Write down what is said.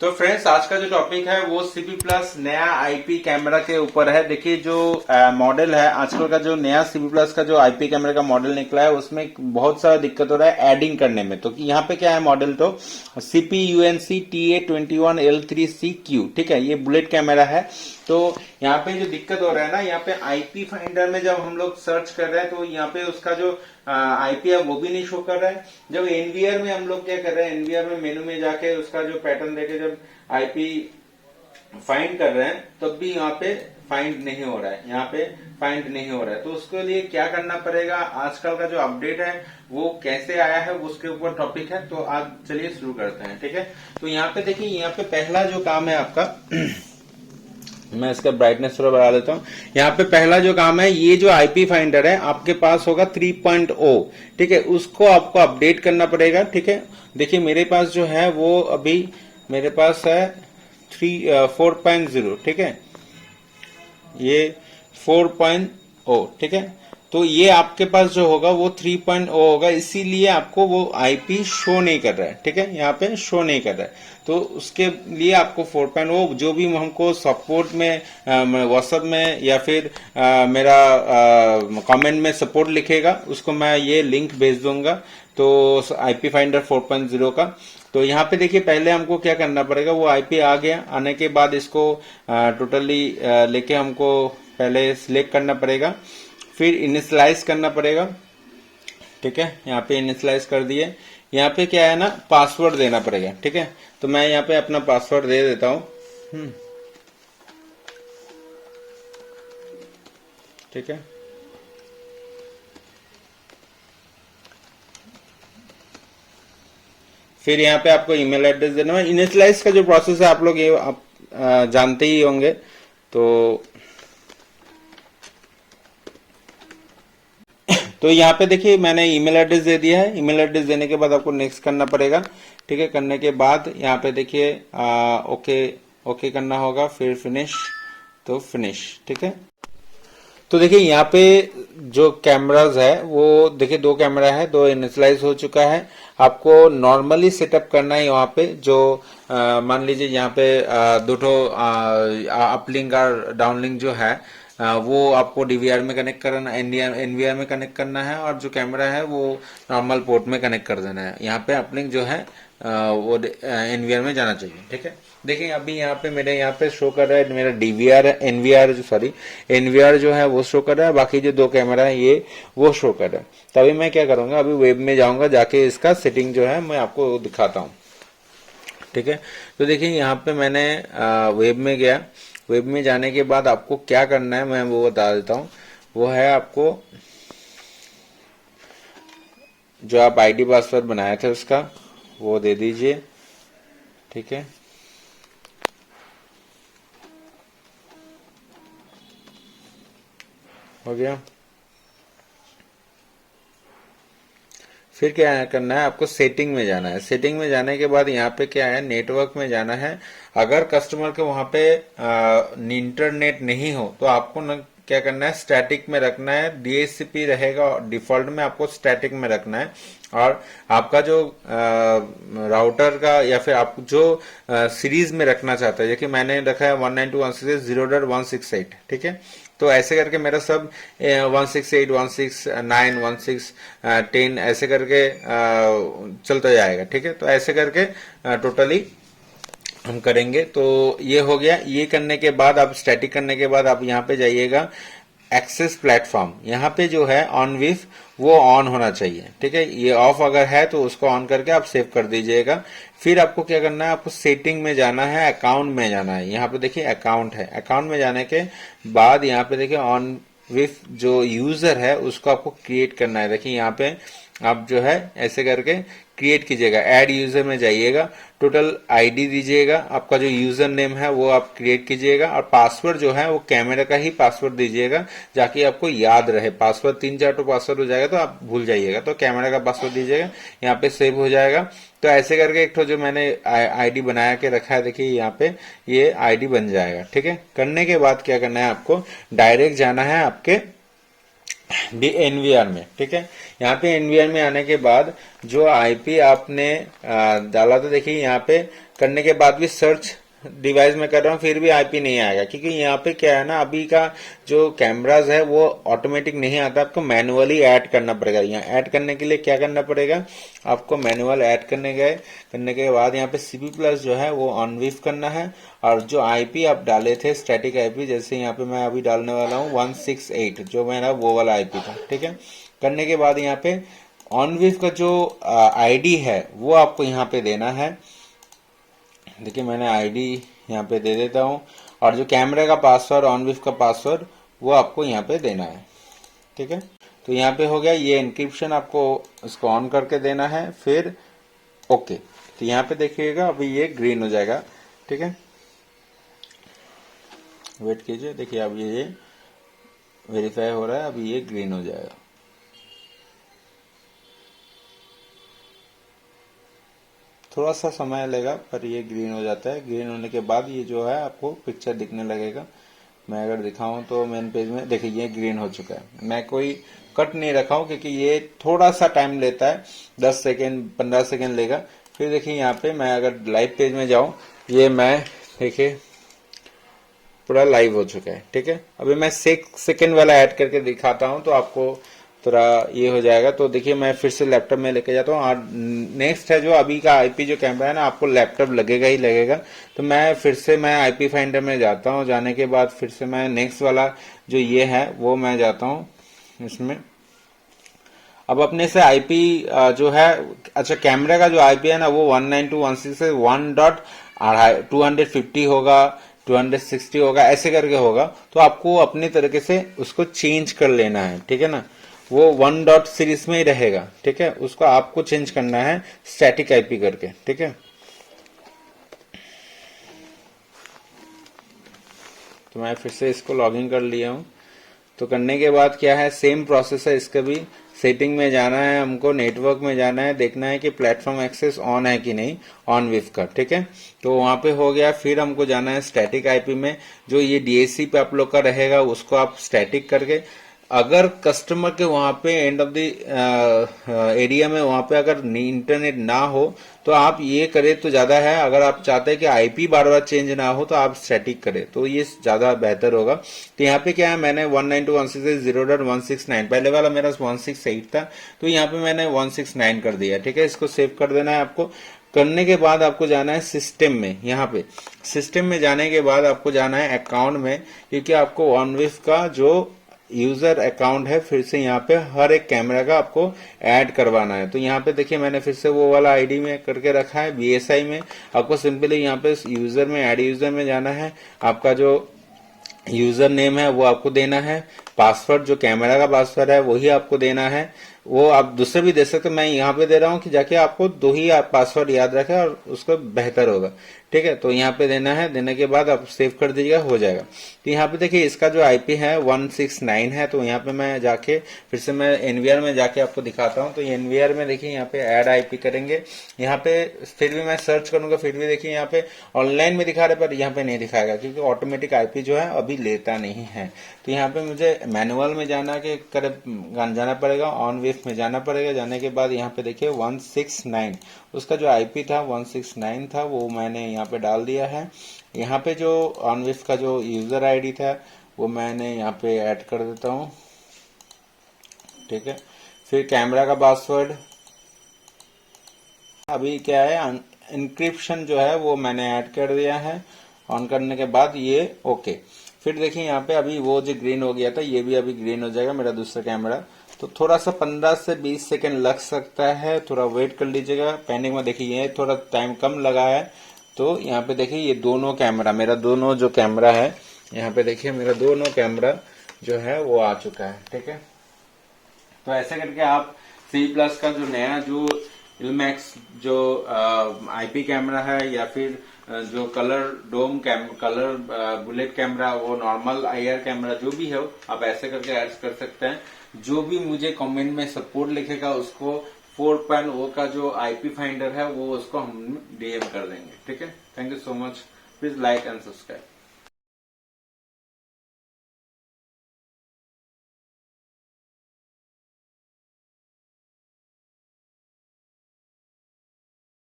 तो फ्रेंड्स, आज का जो टॉपिक है वो सीपी प्लस नया आईपी कैमरा के ऊपर है। देखिए जो मॉडल है आजकल का, जो नया सीपी प्लस का जो आईपी कैमरा का मॉडल निकला है उसमें बहुत सारा दिक्कत हो रहा है एडिंग करने में। तो यहाँ पे क्या है मॉडल, तो सीपी यूएनसी TA21L3CQ, ठीक है, ये बुलेट कैमरा है। तो यहाँ पे जो दिक्कत हो रहा है ना, यहाँ पे आईपी फाइंडर में जब हम लोग सर्च कर रहे हैं तो यहाँ पे उसका जो आईपी है वो भी नहीं शो कर रहा है। जब एनवीआर में हम लोग क्या कर रहे हैं, एनवीआर में मेनू में जाके उसका जो पैटर्न देके जब आईपी फाइंड कर रहे हैं तब भी यहाँ पे फाइंड नहीं हो रहा है, यहाँ पे फाइंड नहीं हो रहा है। तो उसके लिए क्या करना पड़ेगा, आजकल का जो अपडेट है वो कैसे आया है उसके ऊपर टॉपिक है। तो आज चलिए शुरू करते हैं, ठीक है। तो यहाँ पे देखिए, यहाँ पे पहला जो काम है आपका मैं इसका ब्राइटनेस थोड़ा बढ़ा देता हूँ। यहाँ पे पहला जो काम है, ये जो आईपी फाइंडर है आपके पास होगा 3.0, ठीक है, उसको आपको अपडेट करना पड़ेगा, ठीक है। देखिए मेरे पास जो है वो अभी मेरे पास है 4.0, ठीक है, ये 4.0, ठीक है। तो ये आपके पास जो होगा वो 3.0 होगा, इसीलिए आपको वो आईपी शो नहीं कर रहा है, ठीक है, यहाँ पे शो नहीं कर रहा है। तो उसके लिए आपको 4.0 जो भी हमको सपोर्ट में व्हाट्सएप में या फिर मेरा कमेंट में सपोर्ट लिखेगा उसको मैं ये लिंक भेज दूंगा। तो आईपी फाइंडर 4.0 का, तो यहाँ पे देखिए पहले हमको क्या करना पड़ेगा, वो आईपी आ गया, आने के बाद इसको टोटली लेके हमको पहले सिलेक्ट करना पड़ेगा, फिर इनिशियलाइज करना पड़ेगा, ठीक है। यहाँ पे इनिशियलाइज कर दिए, यहाँ पे क्या है ना, पासवर्ड देना पड़ेगा, ठीक है। तो मैं यहाँ पे अपना पासवर्ड दे देता हूँ, ठीक है। फिर यहाँ पे आपको ईमेल एड्रेस देना है। इनिशियलाइज का जो प्रोसेस है आप लोग ये आप जानते ही होंगे। तो यहाँ पे देखिए मैंने ईमेल एड्रेस दे दिया है। ईमेल एड्रेस देने के बाद आपको नेक्स्ट करना पड़ेगा, ठीक है। करने के बाद यहाँ पे देखिए ओके ओके करना होगा, फिर फिनिश, तो फिनिश, ठीक है। तो देखिए यहाँ पे जो कैमराज है वो देखिए दो कैमरा है, दो इनिशियलाइज हो चुका है। आपको नॉर्मली सेटअप करना है यहाँ पे, जो मान लीजिए यहाँ पे दो ठो अपलिंक और डाउनलिंक जो है वो आपको डीवीआर में कनेक्ट करना, एनवीआर में कनेक्ट करना है, और जो कैमरा है वो नॉर्मल पोर्ट में कनेक्ट कर देना है। यहाँ पे अपलिंक जो है वो एनवीआर में जाना चाहिए, ठीक है। देखिए अभी यहाँ पे मेरे यहाँ पे शो कर रहा है मेरा डीवीआर एनवीआर जो सॉरी एनवीआर जो है वो शो कर रहा है, बाकी जो दो कैमरा है ये वो शो कर रहा है। तभी मैं क्या करूंगा, अभी वेब में जाऊंगा, जाके इसका सेटिंग जो है मैं आपको दिखाता हूँ, ठीक है। तो देखिए यहाँ पे मैंने वेब में गया, वेब में जाने के बाद आपको क्या करना है मैं वो बता देता हूँ। वो है आपको जो आप आईडी पासवर्ड बनाए थे उसका वो दे दीजिए, ठीक है। हो गया। फिर क्या करना है, आपको सेटिंग में जाना है। सेटिंग में जाने के बाद यहाँ पे क्या है, नेटवर्क में जाना है। अगर कस्टमर के वहां पे इंटरनेट नहीं हो तो आपको न क्या करना है, स्टैटिक में रखना है। डीएचसीपी रहेगा डिफॉल्ट में, आपको स्टैटिक में रखना है। और आपका जो राउटर का या फिर आप जो सीरीज में रखना चाहते हैं, जैसे मैंने रखा है 192.168, ठीक है। तो ऐसे करके मेरा सब 168, 169, 16, 10 ऐसे करके चलता जाएगा, ठीक है। तो ऐसे करके टोटली हम करेंगे। तो ये हो गया। ये करने के बाद आप स्टैटिक करने के बाद आप यहाँ पे जाइएगा, एक्सेस प्लेटफॉर्म, यहाँ पे जो है ऑन विफ वो ऑन होना चाहिए, ठीक है। ये ऑफ अगर है तो उसको ऑन करके आप सेव कर दीजिएगा। फिर आपको क्या करना है, आपको सेटिंग में जाना है, अकाउंट में जाना है। यहाँ पे देखिए अकाउंट है, अकाउंट में जाने के बाद यहाँ पे देखिए ऑन विफ जो यूजर है उसको आपको क्रिएट करना है। देखिए यहाँ पे आप जो है ऐसे करके क्रिएट कीजिएगा, ऐड यूजर में जाइएगा, टोटल आईडी दीजिएगा, आपका जो यूजर नेम है वो आप क्रिएट कीजिएगा, और पासवर्ड जो है वो कैमरा का ही पासवर्ड दीजिएगा, जाके आपको याद रहे। पासवर्ड 3-4 तो पासवर्ड हो जाएगा तो आप भूल जाइएगा, तो कैमरा का पासवर्ड दीजिएगा, यहाँ पे सेव हो जाएगा। तो ऐसे करके एक तो जो मैंने आईडी बनाया के रखा है, देखिए यहाँ पे ये आईडी बन जाएगा, ठीक है। करने के बाद क्या करना है, आपको डायरेक्ट जाना है आपके एनवीआर में, ठीक है। यहाँ पे एनवीआर में आने के बाद जो आईपी आपने डाला था, देखिए यहाँ पे करने के बाद भी सर्च डिवाइस में कर रहा हूँ फिर भी आईपी नहीं आएगा, क्योंकि यहाँ पे क्या है ना, अभी का जो कैमराज है वो ऑटोमेटिक नहीं आता, आपको मैनुअली ऐड करना पड़ेगा। यहाँ ऐड करने के लिए क्या करना पड़ेगा, आपको मैनुअल ऐड करने के बाद यहाँ पे सीपी प्लस जो है वो ऑन विफ करना है, और जो आईपी आप डाले थे स्टैटिक आईपी, जैसे यहाँ पे मैं अभी डालने वाला हूँ 168 जो मेरा वो वाला आईपी था, ठीक है। करने के बाद यहाँ पे ऑन विफ का जो आईडी है वो आपको यहाँ पे देना है। देखिए मैंने आईडी यहाँ पे दे देता हूँ, और जो कैमरे का पासवर्ड, ऑन विफ का पासवर्ड, वो आपको यहाँ पे देना है, ठीक है। तो यहाँ पे हो गया ये एनक्रिप्शन, आपको इसको ऑन करके देना है, फिर ओके। तो यहाँ पे देखिएगा अभी ये ग्रीन हो जाएगा, ठीक है। वेट कीजिए, देखिए अब ये वेरीफाई हो रहा है, अभी ये ग्रीन हो जाएगा। थोड़ा सा समय लेगा पर ये ग्रीन हो जाता है। ग्रीन होने के बाद ये जो है आपको पिक्चर दिखने लगेगा। मैं अगर दिखाऊं तो मेन पेज में देखिए ये ग्रीन हो चुका है। मैं कोई कट नहीं रखा हूं क्योंकि ये थोड़ा सा टाइम लेता है, 10 सेकेंड 15 सेकेंड लेगा। फिर देखिए यहाँ पे मैं अगर लाइव पेज में जाऊं, ये मैं देखिए पूरा लाइव हो चुका है, ठीक है। अभी मैं 6 सेकेंड वाला ऐड करके दिखाता हूं तो आपको थोड़ा ये हो जाएगा। तो देखिए मैं फिर से लैपटॉप में लेके जाता हूँ, और नेक्स्ट है जो अभी का आईपी जो कैमरा है ना, आपको लैपटॉप लगेगा ही लगेगा। तो मैं फिर से मैं आईपी फाइंडर में जाता हूँ, जाने के बाद फिर से मैं नेक्स्ट वाला जो ये है वो मैं जाता हूँ इसमें। अब अपने से आईपी जो है, अच्छा कैमरा का जो आईपी है ना वो 192.168 से 1.250 होगा, 260 होगा, ऐसे करके होगा। तो आपको अपनी तरीके से उसको चेंज कर लेना है, ठीक है ना। वो 1 डॉट सीरीज में ही रहेगा, ठीक है। उसको आपको चेंज करना है स्टैटिक आईपी करके, ठीक है। तो मैं फिर से इसको लॉगिन कर लिया हूं। तो करने के बाद क्या है, सेम प्रोसेस है इसका भी। सेटिंग में जाना है हमको, नेटवर्क में जाना है, देखना है कि प्लेटफॉर्म एक्सेस ऑन है कि नहीं, ऑन विफ का, ठीक है। तो वहां पे हो गया। फिर हमको जाना है स्टैटिक आईपी में, जो ये डीएससी पे आप लोग का रहेगा उसको आप स्टैटिक करके, अगर कस्टमर के वहां पे एंड ऑफ द एरिया में वहां पे अगर इंटरनेट ना हो तो आप ये करें तो ज्यादा है। अगर आप चाहते हैं कि आईपी बार बार चेंज ना हो तो आप स्टैटिक करें, तो ये ज्यादा बेहतर होगा। तो यहाँ पे क्या है, मैंने 192.168.0.169, पहले वाला मेरा 168 था, तो यहाँ पे मैंने 169 कर दिया, ठीक है। इसको सेव कर देना है आपको। करने के बाद आपको जाना है सिस्टम में। यहाँ पे सिस्टम में जाने के बाद आपको जाना है अकाउंट में, क्योंकि आपको OnWif का जो यूजर अकाउंट है फिर से यहाँ पे हर एक कैमरा का आपको ऐड करवाना है। तो यहाँ पे देखिए मैंने फिर से वो वाला आईडी में करके रखा है, बीएसआई में। आपको सिंपली यहाँ पे यूजर में, ऐड यूजर में जाना है, आपका जो यूजर नेम है वो आपको देना है, पासवर्ड जो कैमरा का पासवर्ड है वही आपको देना है। वो आप दूसरे भी दे सकते, मैं यहाँ पे दे रहा हूँ कि जाके आपको 2 ही आप पासवर्ड याद रखें और उसको बेहतर होगा, ठीक है। तो यहाँ पे देना है, देने के बाद आप सेव कर दीजिएगा, हो जाएगा। तो यहाँ पे देखिए इसका जो आईपी है 169 है। तो यहाँ पे मैं जाके फिर से मैं एनवीआर में जाके आपको दिखाता हूँ। तो एनवीआर में देखिए यहाँ पे ऐड आईपी करेंगे, यहाँ पे फिर भी मैं सर्च करूंगा, फिर भी देखिए यहाँ पे ऑनलाइन में दिखा रहे पर यहाँ पे नहीं दिखाएगा, क्योंकि ऑटोमेटिक आईपी जो है अभी लेता नहीं है। तो यहाँ पे मुझे मैनुअल में जाना के जाना पड़ेगा, ऑन विफ में जाना पड़ेगा। जाने के बाद यहाँ पे देखिए 169 उसका जो आईपी था 169 था, वो मैंने यहाँ पे डाल दिया है। यहाँ पे जो ऑन विफ का जो यूजर आईडी था वो मैंने यहाँ पे ऐड कर देता हूँ, ठीक है। फिर कैमरा का पासवर्ड, अभी क्या है इंक्रिप्शन जो है वो मैंने ऐड कर दिया है। ऑन करने के बाद ये ओके। फिर देखिए यहाँ पे अभी वो जो ग्रीन हो गया था ये भी अभी ग्रीन हो जाएगा मेरा दूसरा कैमरा। तो थोड़ा सा 15 से 20 सेकेंड लग सकता है, थोड़ा वेट कर लीजिएगा। पेंडिंग में देखिए ये थोड़ा टाइम कम लगा है। तो यहाँ पे देखिए ये दोनों कैमरा, मेरा दोनों जो कैमरा है, यहाँ पे देखिए मेरा दोनों कैमरा जो है वो आ चुका है, ठीक है। तो ऐसे करके आप सी प्लस का जो नया जो इलमैक्स जो आईपी कैमरा है, या फिर जो कलर डोम कलर बुलेट कैमरा, वो नॉर्मल आईआर कैमरा जो भी है, आप ऐसे करके ऐड कर सकते हैं। जो भी मुझे कमेंट में सपोर्ट लिखेगा उसको 4.0 का जो आईपी फाइंडर है वो उसको हम डीएम कर देंगे, ठीक है। Thank you so much, please like and subscribe.